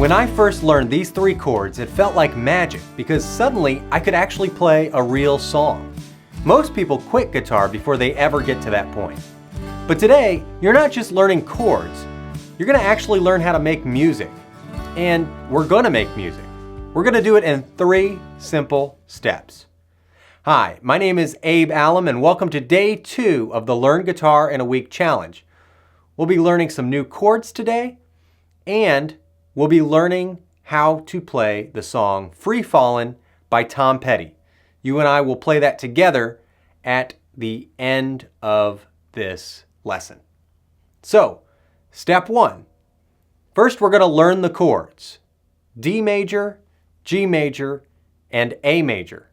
When I first learned these three chords, it felt like magic because suddenly I could actually play a real song. Most people quit guitar before they ever get to that point. But today, you're not just learning chords, you're going to actually learn how to make music. And we're going to make music. We're going to do it in 3 simple steps. Hi, my name is Abe Allen and welcome to day 2 of the Learn Guitar in a Week challenge. We'll be learning some new chords today, and we'll be learning how to play the song Free Fallin' by Tom Petty. You and I will play that together at the end of this lesson. So, step 1. First, we're going to learn the chords. D major, G major, and A major.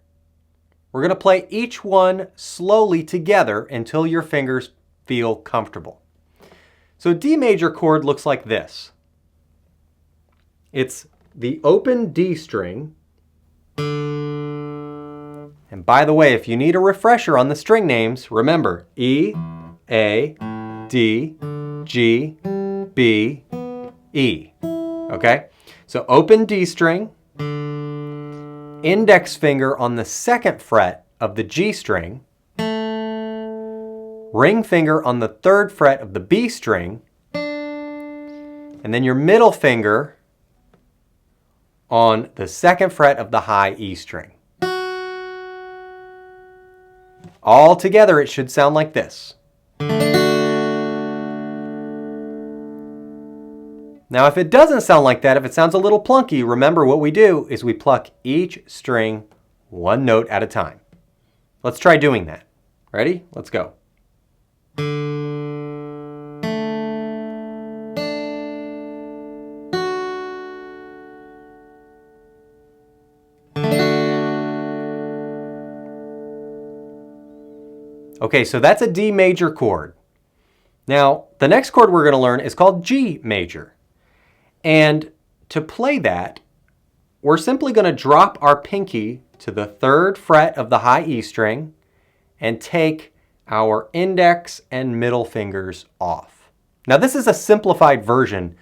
We're going to play each one slowly together until your fingers feel comfortable. So D major chord looks like this. It's the open D string. And by the way, if you need a refresher on the string names, remember E, A, D, G, B, E. Okay? So open D string, index finger on the 2nd fret of the G string, ring finger on the 3rd fret of the B string, and then your middle finger on the 2nd fret of the high E string. All together it should sound like this. Now if it doesn't sound like that, if it sounds a little plunky, remember what we do is we pluck each string 1 note at a time. Let's try doing that. Ready? Let's go. Okay, so that's a D major chord. Now, the next chord we're going to learn is called G major. And to play that, we're simply going to drop our pinky to the 3rd fret of the high E string and take our index and middle fingers off. Now, this is a simplified version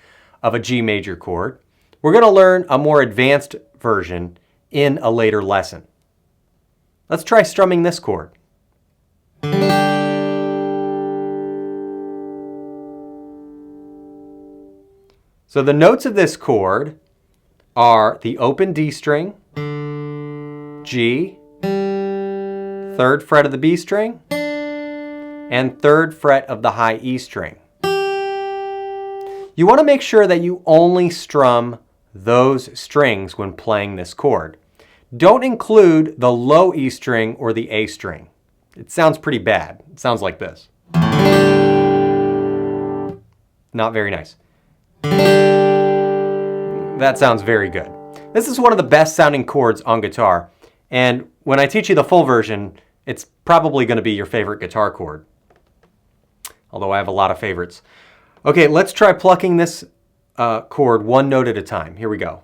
of a G major chord. We're going to learn a more advanced version in a later lesson. Let's try strumming this chord. So the notes of this chord are the open D string, G, 3rd fret of the B string, and 3rd fret of the high E string. You want to make sure that you only strum those strings when playing this chord. Don't include the low E string or the A string. It sounds pretty bad. It sounds like this. Not very nice. That sounds very good. This is one of the best sounding chords on guitar, and when I teach you the full version, it's probably going to be your favorite guitar chord. Although I have a lot of favorites. Okay, let's try plucking this chord 1 note at a time. Here we go.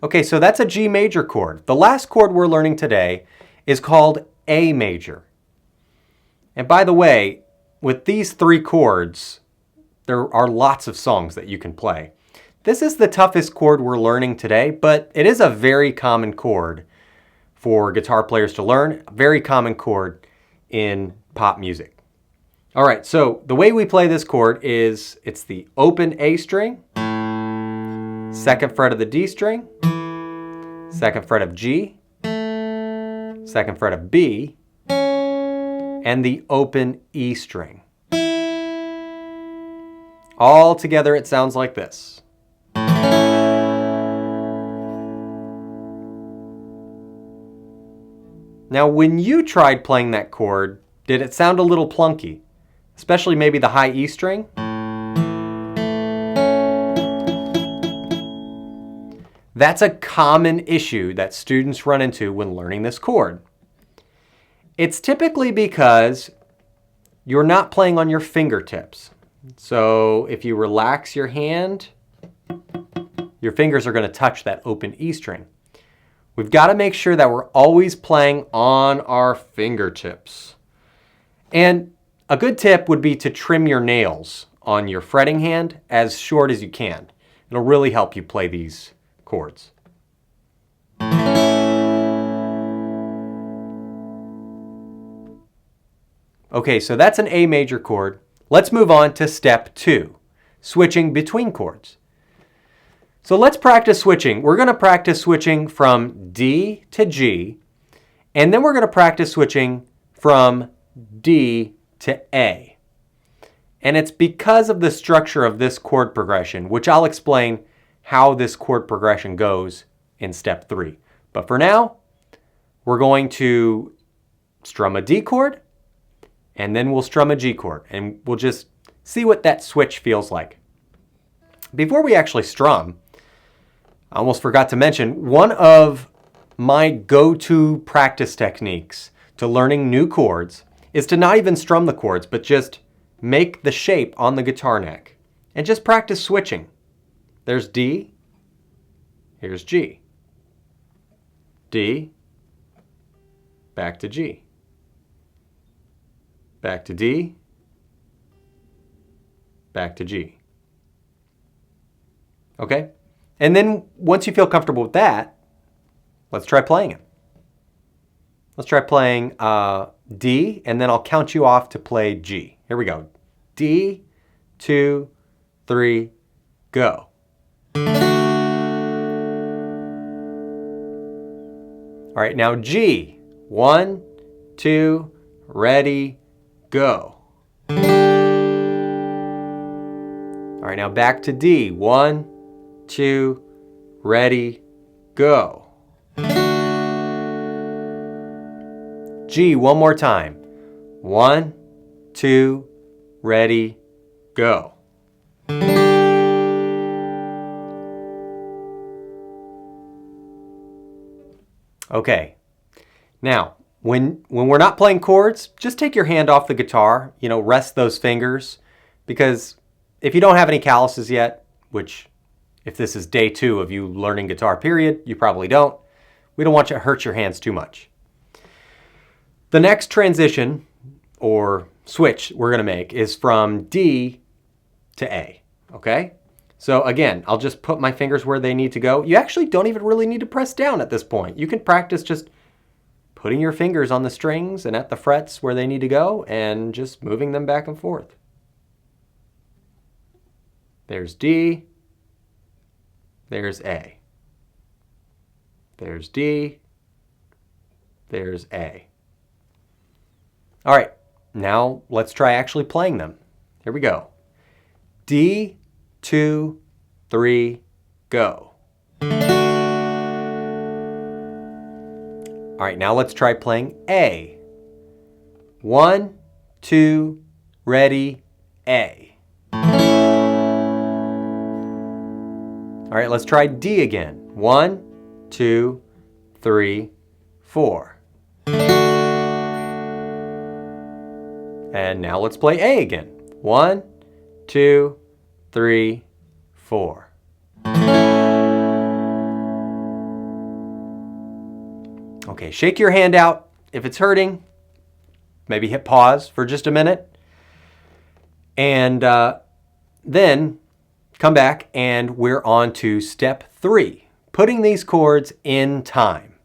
Okay, so that's a G major chord. The last chord we're learning today is called A major. And by the way, with these 3 chords, there are lots of songs that you can play. This is the toughest chord we're learning today, but it is a very common chord for guitar players to learn, a very common chord in pop music. All right, so the way we play this chord is it's the open A string, 2nd fret of the D string, 2nd fret of G, 2nd fret of B, and the open E string. All together it sounds like this. Now when you tried playing that chord, did it sound a little plunky? Especially maybe the high E string? That's a common issue that students run into when learning this chord. It's typically because you're not playing on your fingertips. So if you relax your hand, your fingers are going to touch that open E string. we've got to make sure that we're always playing on our fingertips. And a good tip would be to trim your nails on your fretting hand as short as you can. It'll really help you play these chords. Okay, so that's an A major chord. Let's move on to step 2, switching between chords. So let's practice switching. We're going to practice switching from D to G, and then we're going to practice switching from D to A. And it's because of the structure of this chord progression, which I'll explain how this chord progression goes in step 3. But for now, we're going to strum a D chord, and then we'll strum a G chord, and we'll just see what that switch feels like. Before we actually strum, I almost forgot to mention, one of my go-to practice techniques to learning new chords is to not even strum the chords, but just make the shape on the guitar neck and just practice switching. There's D, here's G. D, back to G. Back to D, back to G. Okay? And then once you feel comfortable with that, let's try playing it. Let's try playing D, and then I'll count you off to play G. Here we go. D, 2, 3, go. All right, now G. 1, 2, ready, go. All right, now back to D. 1, 2, ready, go. G, one more time. 1, 2, ready, go. Okay. Now, when we're not playing chords, just take your hand off the guitar, rest those fingers, because if you don't have any calluses yet, which if this is day 2 of you learning guitar period, you probably don't, we don't want you to hurt your hands too much. The next transition or switch we're going to make is from D to A, okay? So again, I'll just put my fingers where they need to go. You actually don't even really need to press down at this point. You can practice just putting your fingers on the strings and at the frets where they need to go and just moving them back and forth. There's D, there's A. There's D, there's A. All right, now let's try actually playing them. Here we go. D, 2, 3, go. All right, now let's try playing A. 1, 2, ready, A. All right, let's try D again. 1, 2, 3, 4. And now let's play A again. 1, 2, 3, 4. Okay, shake your hand out. If it's hurting, maybe hit pause for just a minute. And then come back and we're on to step 3, putting these chords in time.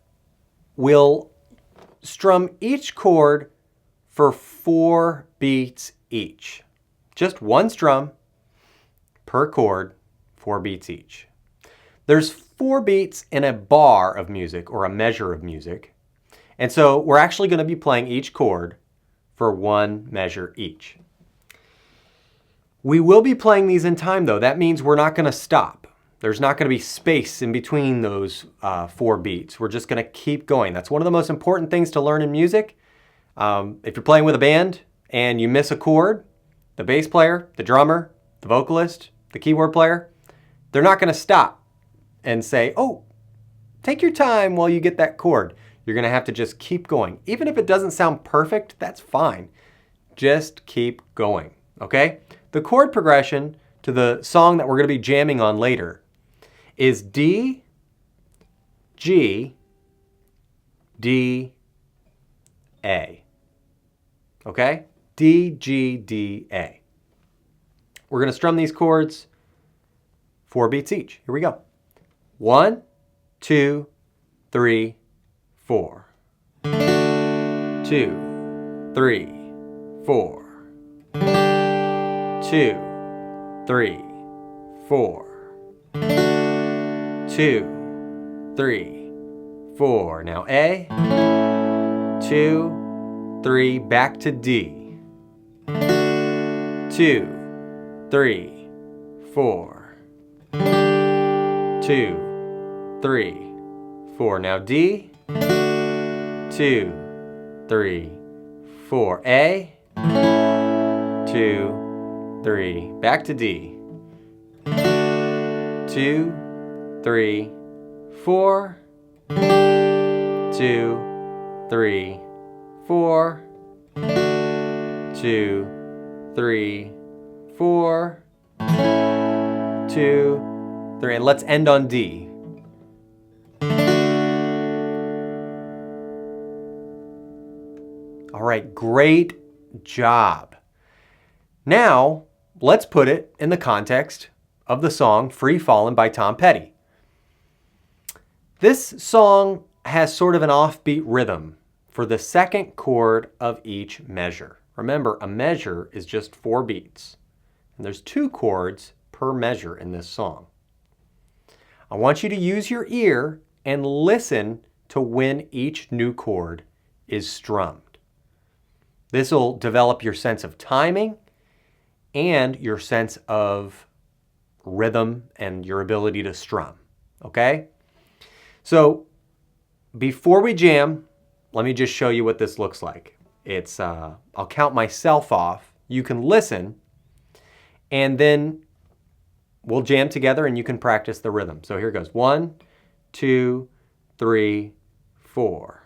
We'll strum each chord for 4 beats each. Just one strum per chord, 4 beats each. There's 4 beats in a bar of music or a measure of music. And so we're actually going to be playing each chord for 1 measure each. We will be playing these in time though. That means we're not going to stop. There's not going to be space in between those 4 beats. We're just going to keep going. That's one of the most important things to learn in music. If you're playing with a band and you miss a chord, the bass player, the drummer, the vocalist, the keyboard player, they're not going to stop and say, oh, take your time while you get that chord. You're going to have to just keep going. Even if it doesn't sound perfect, that's fine. Just keep going, okay? The chord progression to the song that we're going to be jamming on later is D, G, D, A. Okay? D, G, D, A. We're going to strum these chords 4 beats each. Here we go. 1, 2, 3, 4. 2, 3, 4. 2, 3, 4. 2, 3, 4. Now A, 2, 3, back to D. 2, 3, 4. 2, 3, 4. Now D, 2, 3, 4. A, 2, 3, back to D. 2, 3, 4. 2, 3, 4. 2, 3, 4. 2, 3, and let's end on D. All right, great job. Now, let's put it in the context of the song Free Fallin' by Tom Petty. This song has sort of an offbeat rhythm for the second chord of each measure. Remember, a measure is just 4 beats, and there's 2 chords per measure in this song. I want you to use your ear and listen to when each new chord is strummed. This will develop your sense of timing and your sense of rhythm and your ability to strum, okay? So before we jam, let me just show you what this looks like. It's, I'll count myself off. You can listen, and then we'll jam together and you can practice the rhythm. So here goes. 1, 2, 3, 4.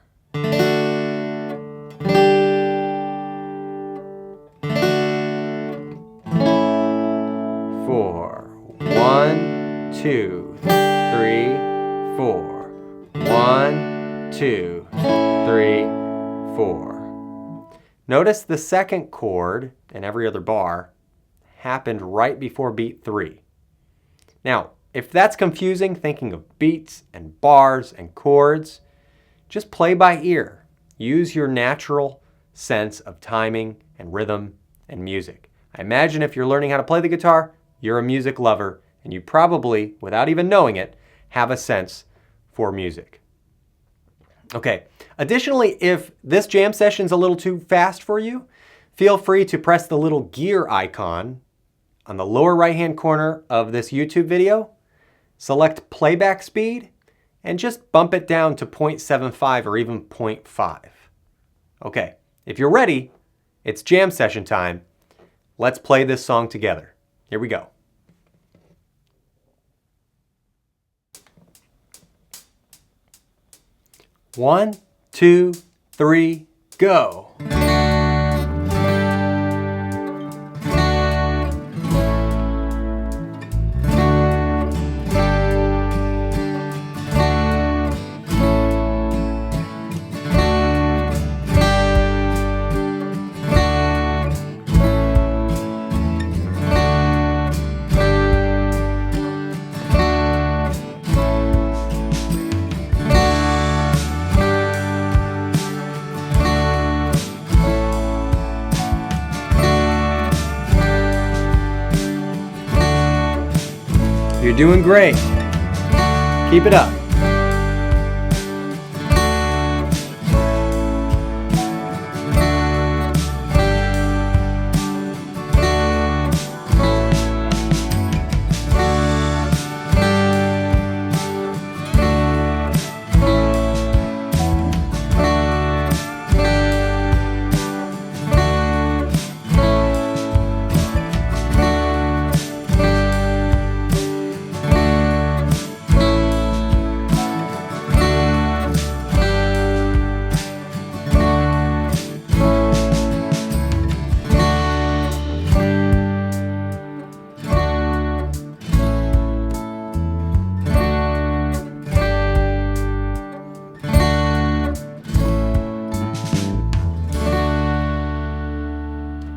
1, 2, 3, 4. 1, 2, 3, 4. Notice the second chord and every other bar happened right before beat 3. Now, if that's confusing, thinking of beats and bars and chords, just play by ear. Use your natural sense of timing and rhythm and music. I imagine if you're learning how to play the guitar, you're a music lover, and you probably, without even knowing it, have a sense for music. Okay, additionally, if this jam session's a little too fast for you, feel free to press the little gear icon on the lower right-hand corner of this YouTube video, select playback speed, and just bump it down to 0.75 or even 0.5. Okay, if you're ready, it's jam session time. Let's play this song together. Here we go. One, 2, 3, go. You're doing great. Keep it up.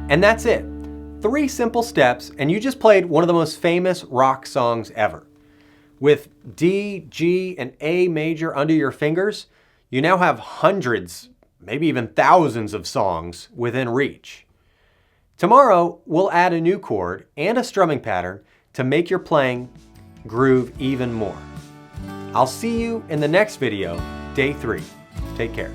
And that's it. 3 simple steps, and you just played one of the most famous rock songs ever. With D, G, and A major under your fingers, you now have hundreds, maybe even thousands of songs within reach. Tomorrow, we'll add a new chord and a strumming pattern to make your playing groove even more. I'll see you in the next video, day 3. Take care.